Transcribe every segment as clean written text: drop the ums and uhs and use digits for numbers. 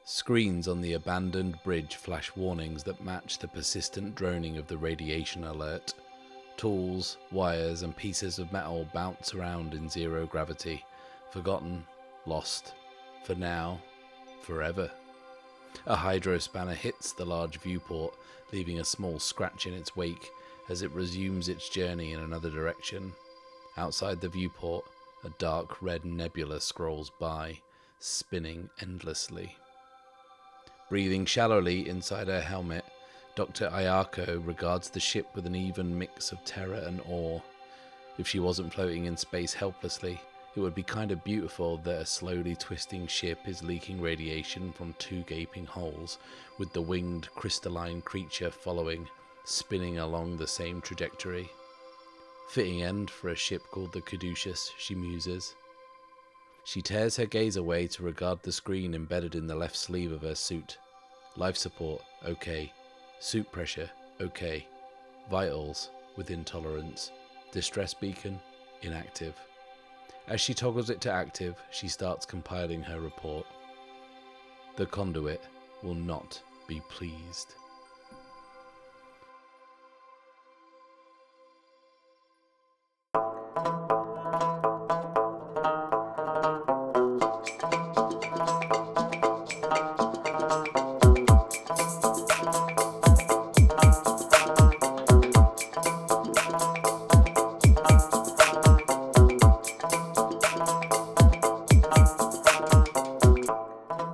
Screens on the abandoned bridge flash warnings that match the persistent droning of the radiation alert. Tools, wires, and pieces of metal bounce around in zero gravity, forgotten, lost, for now, forever. A hydrospanner hits the large viewport, leaving a small scratch in its wake as it resumes its journey in another direction. Outside the viewport, a dark red nebula scrolls by, spinning endlessly. Breathing shallowly inside her helmet, Dr. Ayako regards the ship with an even mix of terror and awe. If she wasn't floating in space helplessly, it would be kind of beautiful that a slowly twisting ship is leaking radiation from two gaping holes, with the winged crystalline creature following, spinning along the same trajectory. Fitting end for a ship called the Caduceus, she muses. She tears her gaze away to regard the screen embedded in the left sleeve of her suit. Life support, okay. Suit pressure, okay. Vitals, within tolerance. Distress beacon, inactive. As she toggles it to active, she starts compiling her report. The conduit will not be pleased.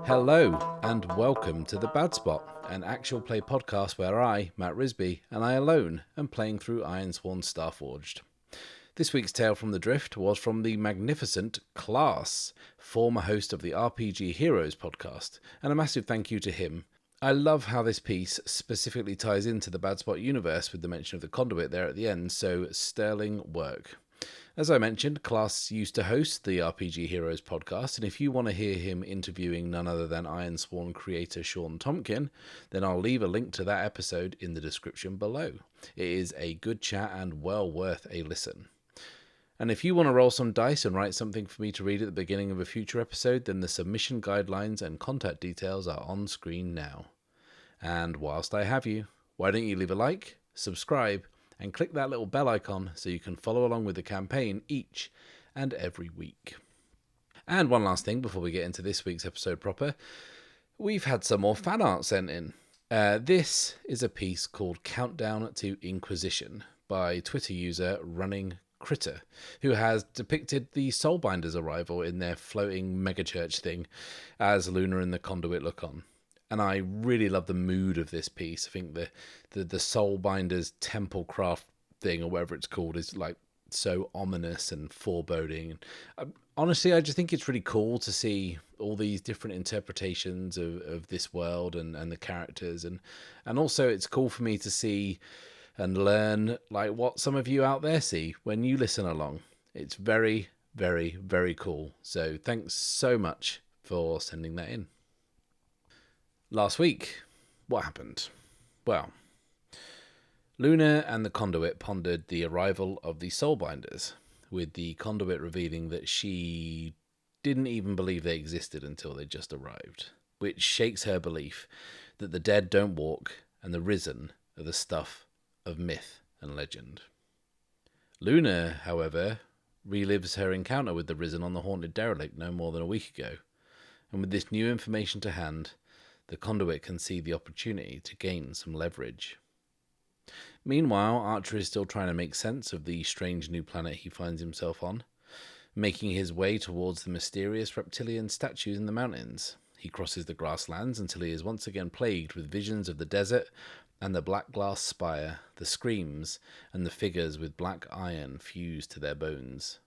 Hello, and welcome to The Bad Spot, an actual play podcast where I, Matt Risby, and I alone am playing through Ironsworn Starforged. This week's tale from the Drift was from the magnificent Klaas, former host of the RPG Heroes podcast, and a massive thank you to him. I love how this piece specifically ties into the Bad Spot universe with the mention of the conduit there at the end, so sterling work. As I mentioned, Klaas used to host the RPG Heroes podcast, and if you want to hear him interviewing none other than Ironsworn creator Shawn Tomkin, then I'll leave a link to that episode in the description below. It is a good chat and well worth a listen. And if you want to roll some dice and write something for me to read at the beginning of a future episode, then the submission guidelines and contact details are on screen now. And whilst I have you, why don't you leave a like, subscribe, and click that little bell icon so you can follow along with the campaign each and every week. And one last thing before we get into this week's episode proper, we've had some more fan art sent in. This is a piece called Countdown to Inquisition by Twitter user Running Critter, who has depicted the Soulbinders' arrival in their floating megachurch thing as Luna and the Conduit look on. And I really love the mood of this piece. I think the Soulbinders temple craft thing, or whatever it's called, is like so ominous and foreboding. Honestly, I just think it's really cool to see all these different interpretations of this world and the characters. And also it's cool for me to see and learn like what some of you out there see when you listen along. It's very, very, very cool. So thanks so much for sending that in. Last week, what happened? Well, Luna and the Conduit pondered the arrival of the Soulbinders, with the Conduit revealing that she didn't even believe they existed until they just arrived, which shakes her belief that the dead don't walk and the risen are the stuff of myth and legend. Luna, however, relives her encounter with the risen on the haunted derelict no more than a week ago, and with this new information to hand, the Conduit can see the opportunity to gain some leverage. Meanwhile, Archer is still trying to make sense of the strange new planet he finds himself on, making his way towards the mysterious reptilian statues in the mountains. He crosses the grasslands until he is once again plagued with visions of the desert and the black glass spire, the screams, and the figures with black iron fused to their bones.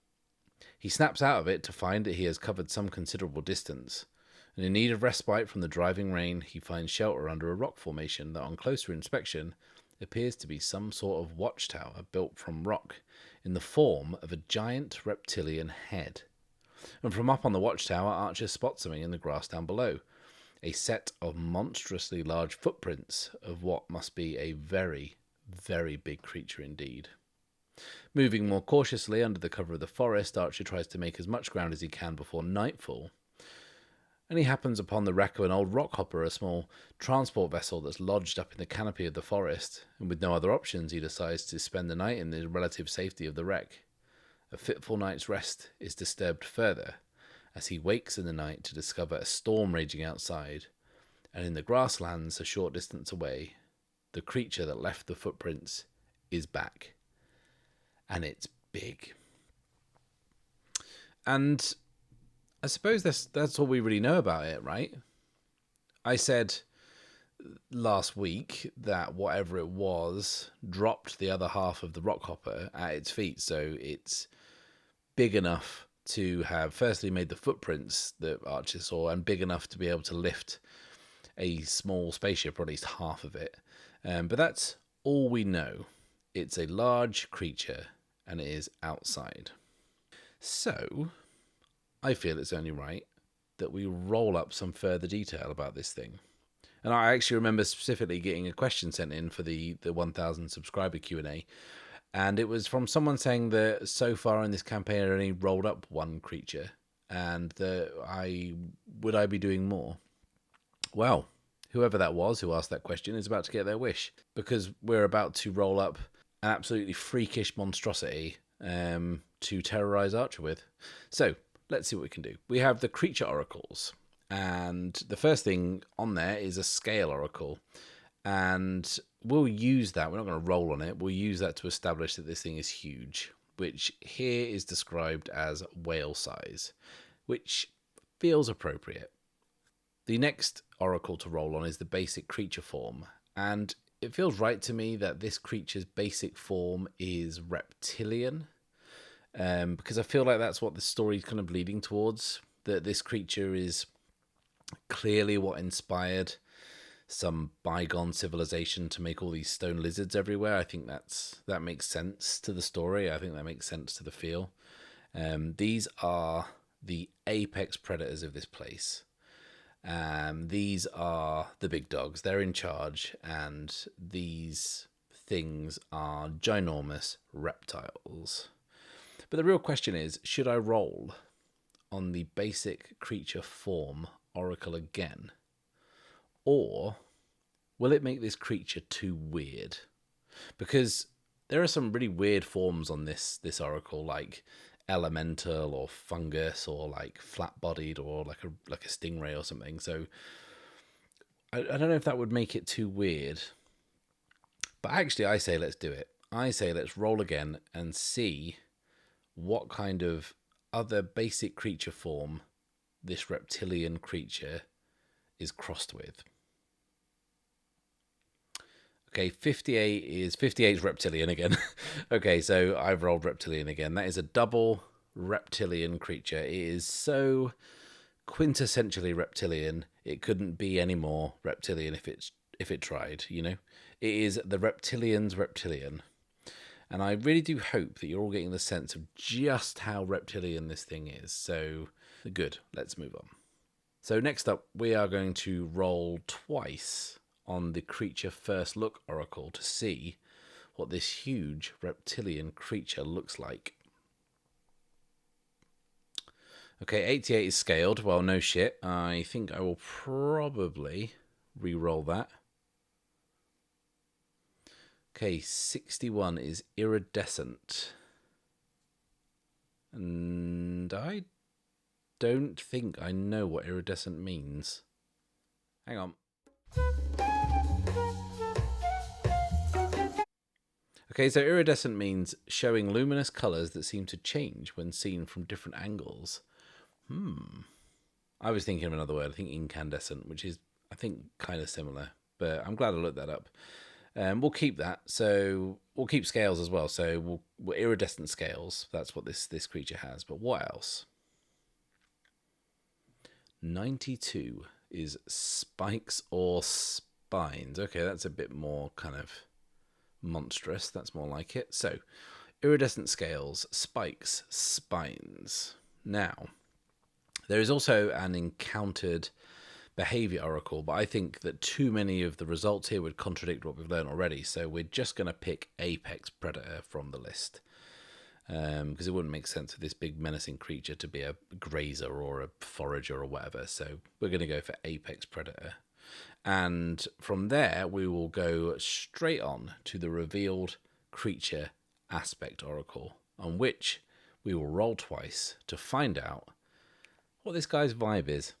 He snaps out of it to find that he has covered some considerable distance, and in need of respite from the driving rain, he finds shelter under a rock formation that, on closer inspection, appears to be some sort of watchtower built from rock in the form of a giant reptilian head. And from up on the watchtower, Archer spots something in the grass down below, a set of monstrously large footprints of what must be a very, very big creature indeed. Moving more cautiously under the cover of the forest, Archer tries to make as much ground as he can before nightfall. and he happens upon the wreck of an old rockhopper, a small transport vessel that's lodged up in the canopy of the forest, and with no other options he decides to spend the night in the relative safety of the wreck. A fitful night's rest is disturbed further as he wakes in the night to discover a storm raging outside, and in the grasslands a short distance away, the creature that left the footprints is back. And it's big. And I suppose that's all we really know about it, right? I said last week that whatever it was dropped the other half of the rockhopper at its feet, so it's big enough to have firstly made the footprints that Archer saw, and big enough to be able to lift a small spaceship, or at least half of it. But that's all we know. It's a large creature, and it is outside. So, I feel it's only right that we roll up some further detail about this thing. And I actually remember specifically getting a question sent in for the 1,000 subscriber Q&A, and it was from someone saying that so far in this campaign I only rolled up one creature, and that would I be doing more? Well, whoever that was who asked that question is about to get their wish, because we're about to roll up an absolutely freakish monstrosity to terrorize Archer with. So, let's see what we can do. We have the creature oracles, and the first thing on there is a scale oracle, and we'll use that. We're not going to roll on it. We'll use that to establish that this thing is huge, which here is described as whale size, which feels appropriate. The next oracle to roll on is the basic creature form, and it feels right to me that this creature's basic form is reptilian, because I feel like that's what the story's kind of leading towards, that this creature is clearly what inspired some bygone civilization to make all these stone lizards everywhere. I think that makes sense to the story. I think that makes sense to the feel. These are the apex predators of this place. These are the big dogs. They're in charge, and these things are ginormous reptiles. But the real question is, should I roll on the basic creature form oracle again? Or will it make this creature too weird? Because there are some really weird forms on this oracle, like elemental or fungus, or like flat-bodied, or like a stingray or something. So I don't know if that would make it too weird. But actually, I say let's do it. I say let's roll again and see what kind of other basic creature form this reptilian creature is crossed with. Okay, 58 is reptilian again. Okay, so I've rolled reptilian again. That is a double reptilian creature. It is so quintessentially reptilian, it couldn't be any more reptilian if it tried, you know? It is the reptilian's reptilian. And I really do hope that you're all getting the sense of just how reptilian this thing is. So, good. Let's move on. So next up, we are going to roll twice on the creature first look oracle to see what this huge reptilian creature looks like. Okay, 88 is scaled. Well, no shit. I think I will probably re-roll that. Okay, 61 is iridescent. And I don't think I know what iridescent means. Hang on. Okay, so iridescent means showing luminous colours that seem to change when seen from different angles. I was thinking of another word. I think incandescent, which is, I think, kind of similar. But I'm glad I looked that up. We'll keep that. So we'll keep scales as well. So we'll iridescent scales. That's what this creature has. But what else? 92 is spikes or spines. Okay, that's a bit more kind of monstrous. That's more like it. So iridescent scales, spikes, spines. Now, there is also an encountered behavior oracle, but I think that too many of the results here would contradict what we've learned already, so we're just going to pick apex predator from the list. because it wouldn't make sense for this big menacing creature to be a grazer or a forager or whatever. So we're going to go for apex predator. And from there, we will go straight on to the revealed creature aspect oracle, on which we will roll twice to find out what this guy's vibe is.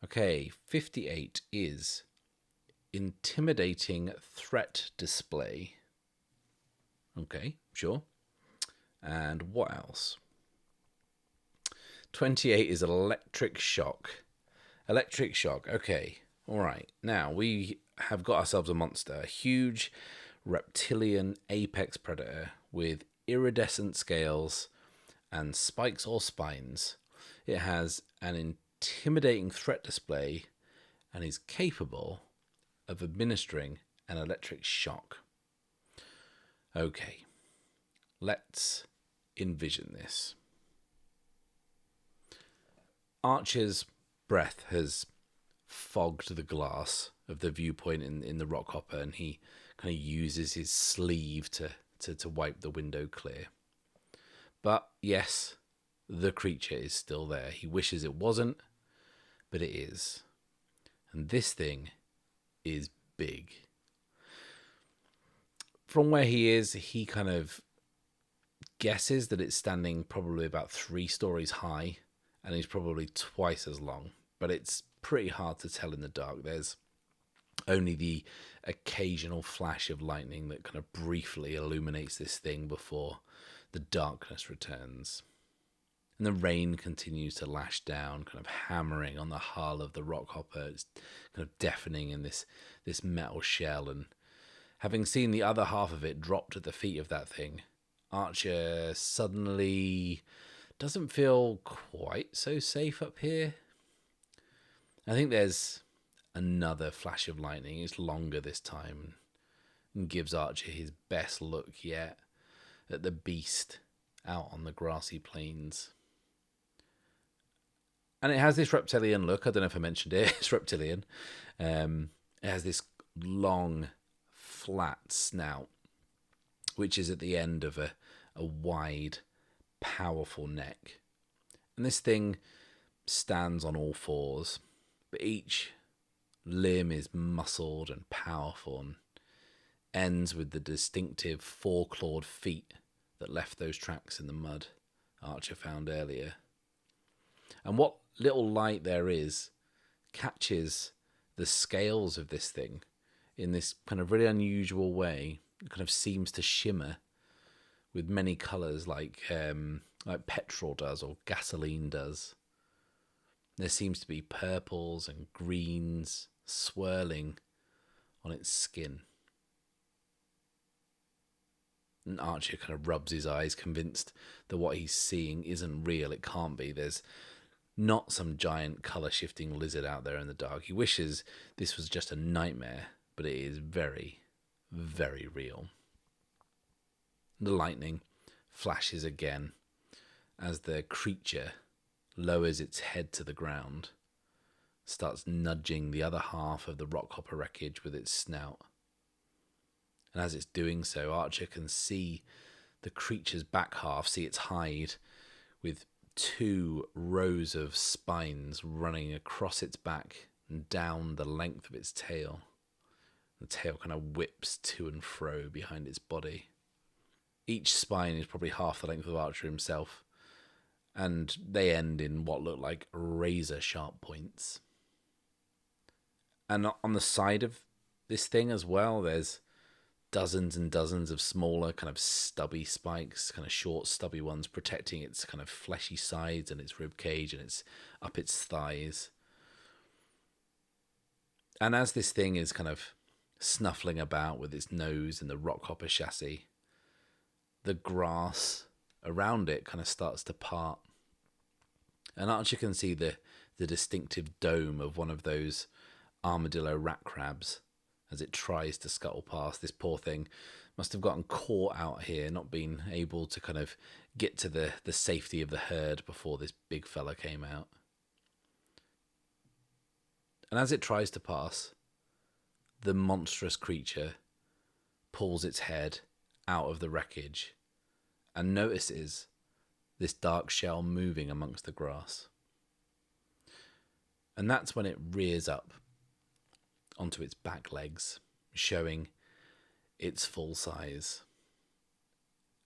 Okay, 58 is intimidating threat display. Okay, sure. And what else? 28 is electric shock. Electric shock. Okay, all right. Now we have got ourselves a monster, a huge reptilian apex predator with iridescent scales and spikes or spines. It has an intimidating threat display and is capable of administering an electric shock. Okay, let's envision this. Archer's breath has fogged the glass of the viewpoint in the rock hopper, and he kind of uses his sleeve to wipe the window clear. But yes, the creature is still there. He wishes it wasn't, but it is. And this thing is big. From where he is, he kind of guesses that it's standing probably about 3 stories high, and he's probably twice as long. But it's pretty hard to tell in the dark. There's only the occasional flash of lightning that kind of briefly illuminates this thing before the darkness returns. And the rain continues to lash down, kind of hammering on the hull of the rock hopper. It's kind of deafening in this metal shell. And having seen the other half of it dropped at the feet of that thing, Archer suddenly doesn't feel quite so safe up here. I think there's another flash of lightning. It's longer this time and gives Archer his best look yet at the beast out on the grassy plains. And it has this reptilian look. I don't know if I mentioned it. It's reptilian. It has this long, flat snout, which is at the end of a wide, powerful neck. And this thing stands on all fours, but each limb is muscled and powerful and ends with the distinctive 4-clawed feet that left those tracks in the mud Archer found earlier. And what little light there is catches the scales of this thing in this kind of really unusual way. It kind of seems to shimmer with many colours like petrol does or gasoline does. There seems to be purples and greens swirling on its skin. And Archer kind of rubs his eyes, convinced that what he's seeing isn't real. It can't be. There's not some giant colour-shifting lizard out there in the dark. He wishes this was just a nightmare, but it is very, very real. The lightning flashes again as the creature lowers its head to the ground, starts nudging the other half of the rockhopper wreckage with its snout. And as it's doing so, Archer can see the creature's back half, see its hide, with 2 rows of spines running across its back and down the length of its tail. The tail kind of whips to and fro behind its body. Each spine is probably half the length of Archer himself, and they end in what look like razor-sharp points. And on the side of this thing as well, there's dozens and dozens of smaller kind of stubby spikes, kind of short stubby ones, protecting its kind of fleshy sides and its rib cage and its up its thighs. And as this thing is kind of snuffling about with its nose in the rockhopper chassis, the grass around it kind of starts to part. And Archer can see the distinctive dome of one of those armadillo rat crabs as it tries to scuttle past. This poor thing must have gotten caught out here, not being able to kind of get to the safety of the herd before this big fella came out. And as it tries to pass, the monstrous creature pulls its head out of the wreckage and notices this dark shell moving amongst the grass. And that's when it rears up onto its back legs, showing its full size.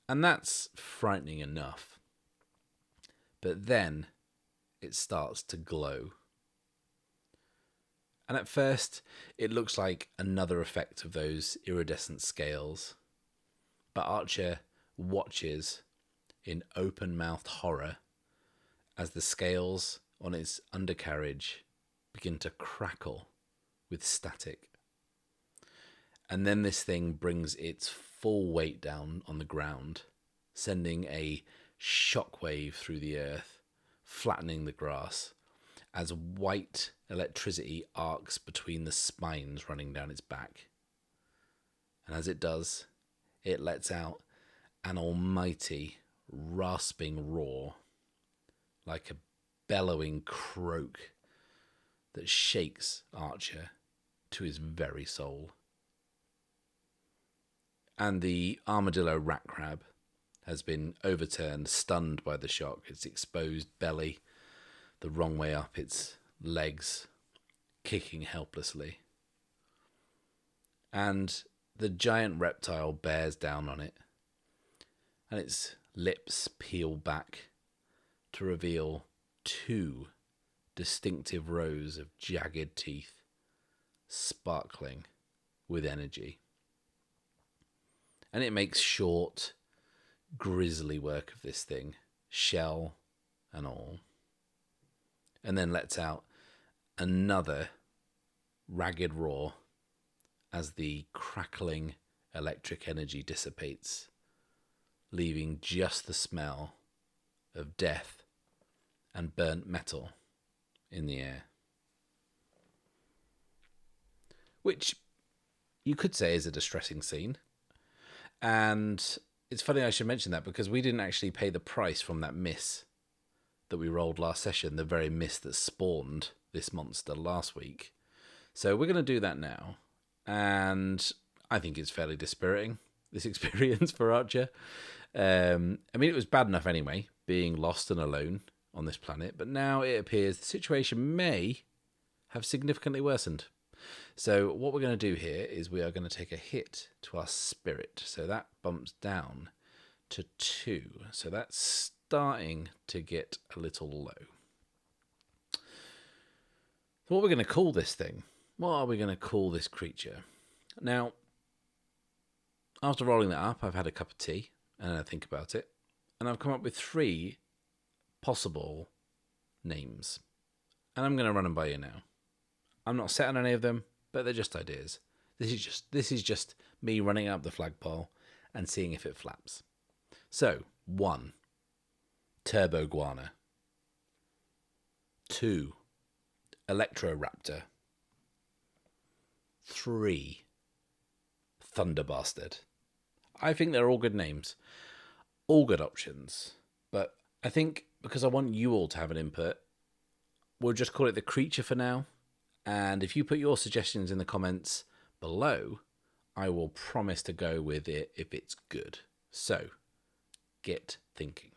And that's frightening enough. But then it starts to glow. And at first, it looks like another effect of those iridescent scales. But Archer watches in open-mouthed horror as the scales on its undercarriage begin to crackle with static. And then this thing brings its full weight down on the ground, sending a shockwave through the earth, flattening the grass, as white electricity arcs between the spines running down its back. And as it does, it lets out an almighty, rasping roar, like a bellowing croak that shakes Archer to his very soul. And the armadillo rat crab has been overturned, stunned by the shock, its exposed belly the wrong way up, its legs kicking helplessly. And the giant reptile bears down on it, and its lips peel back to reveal two distinctive rows of jagged teeth, sparkling with energy. And it makes short, grisly work of this thing, shell and all. And then lets out another ragged roar as the crackling electric energy dissipates, leaving just the smell of death and burnt metal in the air. Which you could say is a distressing scene. And it's funny I should mention that because we didn't actually pay the price from that miss that we rolled last session, the very miss that spawned this monster last week. So we're going to do that now. And I think it's fairly dispiriting, this experience for Archer. I mean, it was bad enough anyway, being lost and alone on this planet, but now it appears the situation may have significantly worsened. So what we're going to do here is we are going to take a hit to our spirit. So that bumps down to 2. So that's starting to get a little low. So what we're going to call this thing? What are we going to call this creature? Now, after rolling that up, I've had a cup of tea and I think about it. And I've come up with 3 possible names. And I'm going to run them by you now. I'm not set on any of them, but they're just ideas. This is just me running up the flagpole and seeing if it flaps. So, 1, Turbo Guana. 2, Electroraptor. 3, Thunder Bastard. I think they're all good names. All good options. But I think because I want you all to have an input, we'll just call it the creature for now. And if you put your suggestions in the comments below, I will promise to go with it if it's good. So, get thinking.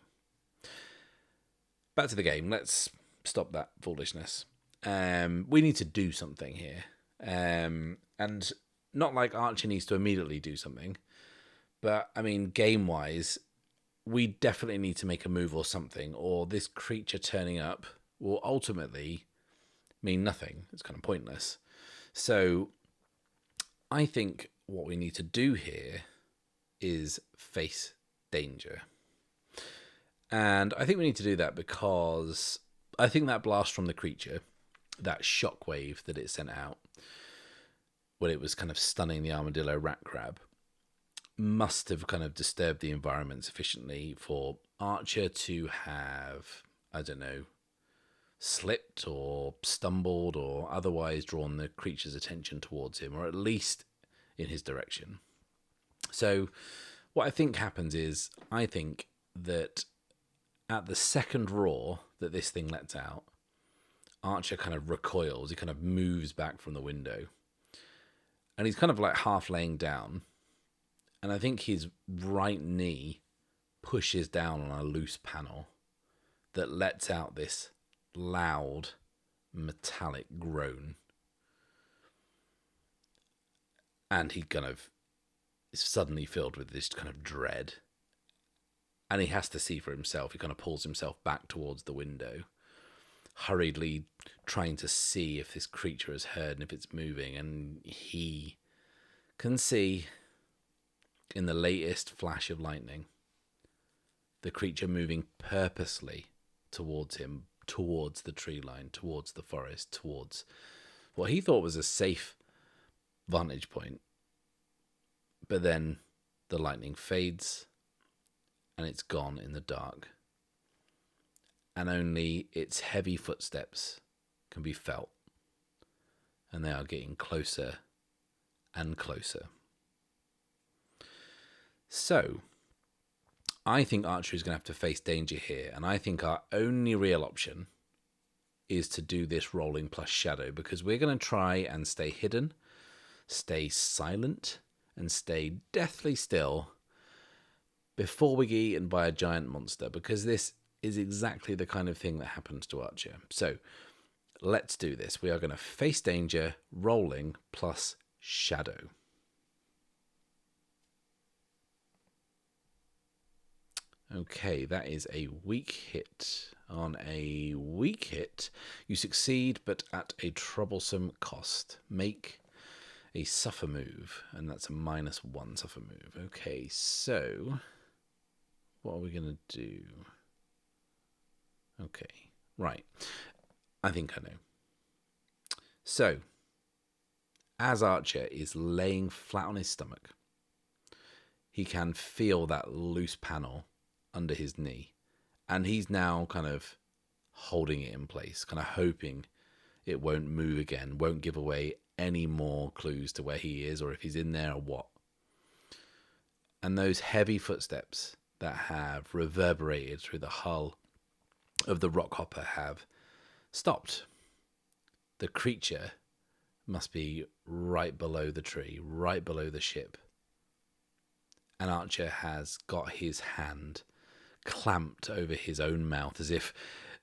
Back to the game. Let's stop that foolishness. We need to do something here. And not like Archer needs to immediately do something. But, I mean, game-wise, we definitely need to make a move or something. Or this creature turning up will ultimately mean nothing. It's kind of pointless. So I think what we need to do here is face danger. And I think we need to do that because I think that blast from the creature, that shockwave that it sent out when it was kind of stunning the armadillo rat crab, must have kind of disturbed the environment sufficiently for Archer to have, I don't know, slipped or stumbled or otherwise drawn the creature's attention towards him, or at least in his direction. So what I think happens is, I think that at the second roar that this thing lets out, Archer kind of recoils. He kind of moves back from the window. And he's kind of like half laying down. And I think his right knee pushes down on a loose panel that lets out this loud metallic groan. And he kind of is suddenly filled with this kind of dread. And he has to see for himself. He kind of pulls himself back towards the window, hurriedly trying to see if this creature has heard and if it's moving. And he can see, in the latest flash of lightning, the creature moving purposely towards him, towards the tree line, towards the forest, towards what he thought was a safe vantage point. But then the lightning fades and it's gone in the dark. And only its heavy footsteps can be felt. And they are getting closer and closer. So, I think Archer is going to have to face danger here. And I think our only real option is to do this rolling plus shadow. Because we're going to try and stay hidden, stay silent, and stay deathly still before we get eaten by a giant monster, because this is exactly the kind of thing that happens to Archer. So let's do this. We are going to face danger, rolling, plus shadow. Okay, that is a weak hit. On a weak hit, you succeed, but at a troublesome cost. Make a suffer move, and that's a -1 suffer move. Okay, so what are we going to do? Okay, right. I think I know. So, as Archer is laying flat on his stomach, he can feel that loose panel under his knee, and he's now kind of holding it in place, kind of hoping it won't move again, won't give away any more clues to where he is or if he's in there or what. And those heavy footsteps that have reverberated through the hull of the rockhopper have stopped. The creature must be right below the tree, right below the ship. And Archer has got his hand clamped over his own mouth as if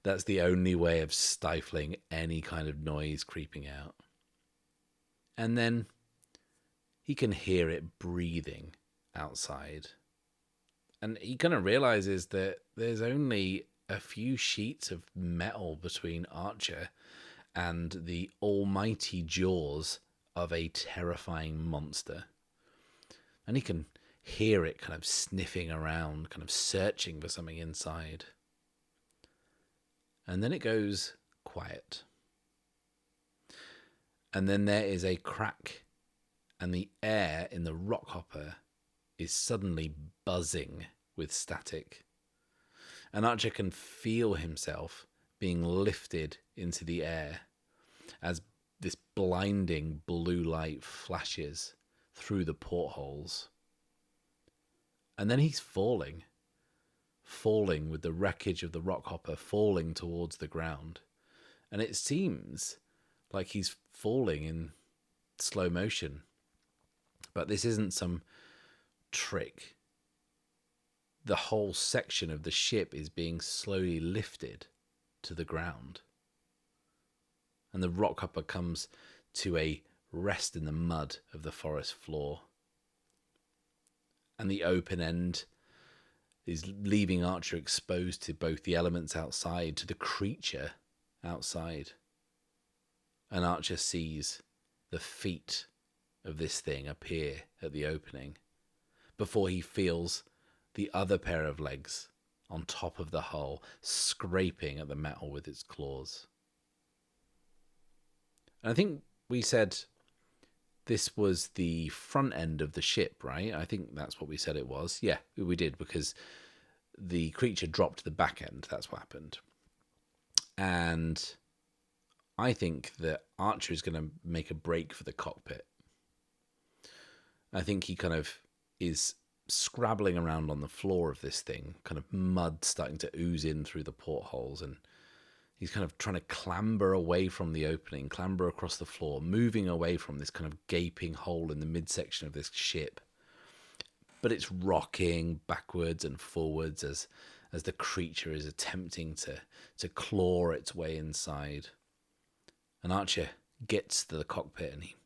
that's the only way of stifling any kind of noise creeping out. And then he can hear it breathing outside. And he kind of realizes that there's only a few sheets of metal between Archer and the almighty jaws of a terrifying monster. And he can hear it kind of sniffing around, kind of searching for something inside. And then it goes quiet. And then there is a crack, and the air in the rockhopper is suddenly buzzing with static. And Archer can feel himself being lifted into the air as this blinding blue light flashes through the portholes. And then he's falling with the wreckage of the rockhopper falling towards the ground. And it seems like he's falling in slow motion. But this isn't some trick. The whole section of the ship is being slowly lifted to the ground. And the rockhopper comes to a rest in the mud of the forest floor. And the open end is leaving Archer exposed to both the elements outside, to the creature outside. And Archer sees the feet of this thing appear at the opening before he feels the other pair of legs on top of the hull scraping at the metal with its claws. And I think we said this was the front end of the ship, right? I think that's what we said it was. Yeah, we did, because the creature dropped the back end. That's what happened. And I think that Archer is going to make a break for the cockpit. I think he kind of is scrabbling around on the floor of this thing, kind of mud starting to ooze in through the portholes, and he's kind of trying to clamber away from the opening, clamber across the floor, moving away from this kind of gaping hole in the midsection of this ship. but it's rocking backwards and forwards as the creature is attempting to claw its way inside. And Archer gets to the cockpit and he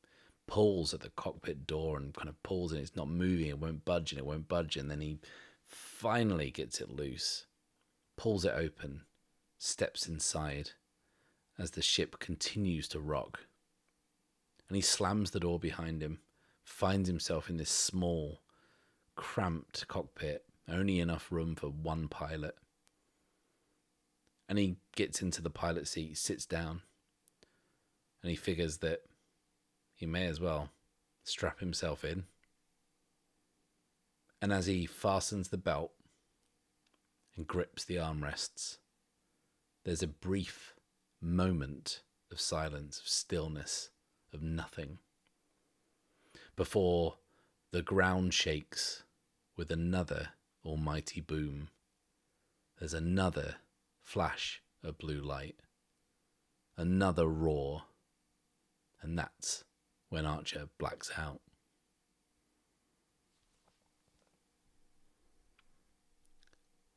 pulls at the cockpit door and kind of pulls, and it's not moving, it won't budge, and then he finally gets it loose, pulls it open, steps inside as the ship continues to rock. And he slams the door behind him, finds himself in this small, cramped cockpit, only enough room for one pilot. And he gets into the pilot seat, sits down, and he figures that he may as well strap himself in. And as he fastens the belt and grips the armrests, there's a brief moment of silence, of stillness, of nothing, before the ground shakes with another almighty boom. There's another flash of blue light, another roar, and that's when Archer blacks out.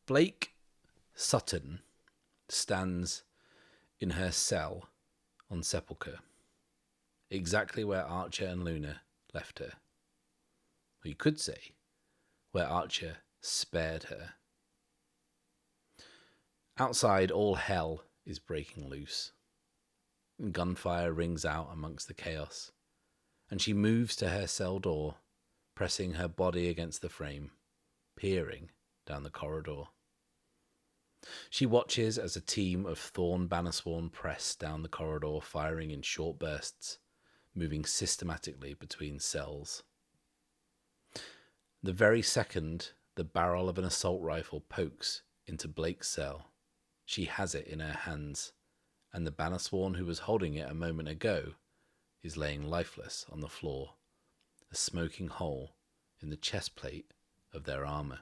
Blake Sutton stands in her cell on Sepulchre, exactly where Archer and Luna left her. Or you could say, where Archer spared her. Outside, all hell is breaking loose. Gunfire rings out amongst the chaos, and she moves to her cell door, pressing her body against the frame, peering down the corridor. She watches as a team of Thorn Bannersworn press down the corridor, firing in short bursts, moving systematically between cells. The very second the barrel of an assault rifle pokes into Blake's cell, she has it in her hands, and the Bannersworn who was holding it a moment ago is laying lifeless on the floor, a smoking hole in the chest plate of their armour.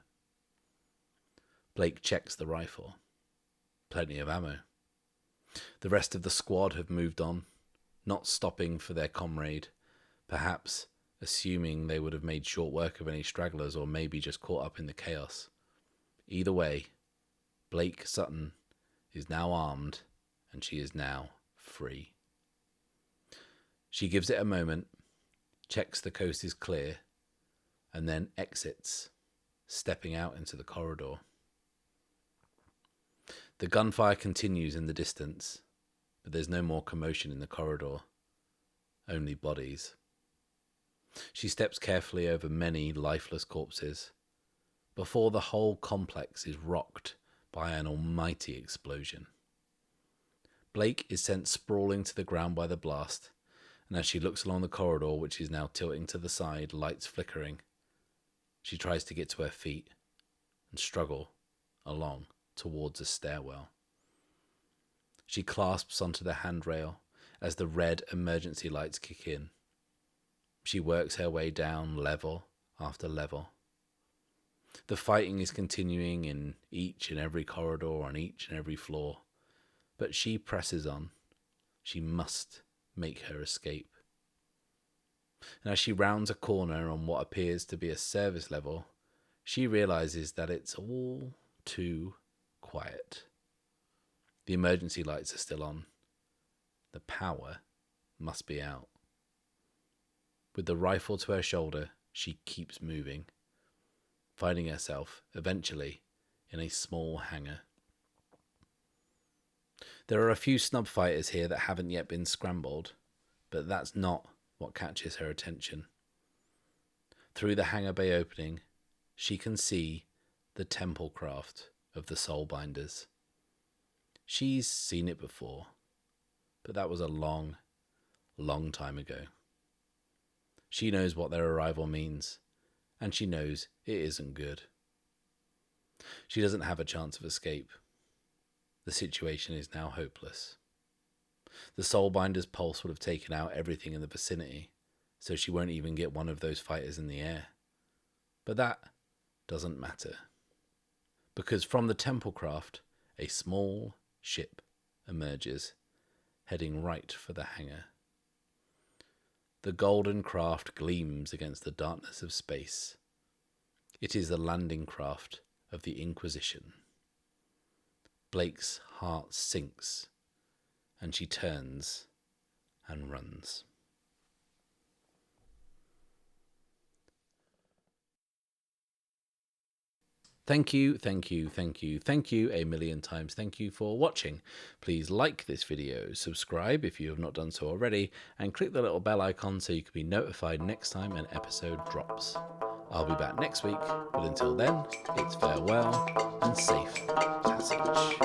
Blake checks the rifle. Plenty of ammo. The rest of the squad have moved on, not stopping for their comrade, perhaps assuming they would have made short work of any stragglers, or maybe just caught up in the chaos. Either way, Blake Sutton is now armed, and she is now free. She gives it a moment, checks the coast is clear, and then exits, stepping out into the corridor. The gunfire continues in the distance, but there's no more commotion in the corridor, only bodies. She steps carefully over many lifeless corpses before the whole complex is rocked by an almighty explosion. Blake is sent sprawling to the ground by the blast, and as she looks along the corridor, which is now tilting to the side, lights flickering, she tries to get to her feet and struggle along towards a stairwell. She clasps onto the handrail as the red emergency lights kick in. She works her way down level after level. The fighting is continuing in each and every corridor on each and every floor, but she presses on. She must make her escape. And as she rounds a corner on what appears to be a service level, she realizes that it's all too quiet. The emergency lights are still on. The power must be out. With the rifle to her shoulder, she keeps moving, finding herself eventually in a small hangar. There are a few snub fighters here that haven't yet been scrambled, but that's not what catches her attention. Through the hangar bay opening, she can see the temple craft of the Soulbinders. She's seen it before, but that was a long, long time ago. She knows what their arrival means, and she knows it isn't good. She doesn't have a chance of escape. The situation is now hopeless. The Soulbinder's pulse would have taken out everything in the vicinity, so she won't even get one of those fighters in the air. But that doesn't matter, because from the temple craft, a small ship emerges, heading right for the hangar. The golden craft gleams against the darkness of space. It is the landing craft of the Inquisition. Blake's heart sinks, and she turns and runs. Thank you a million times. Thank you for watching. Please like this video, subscribe if you have not done so already, and click the little bell icon so you can be notified next time an episode drops. I'll be back next week, but until then, it's farewell and safe passage.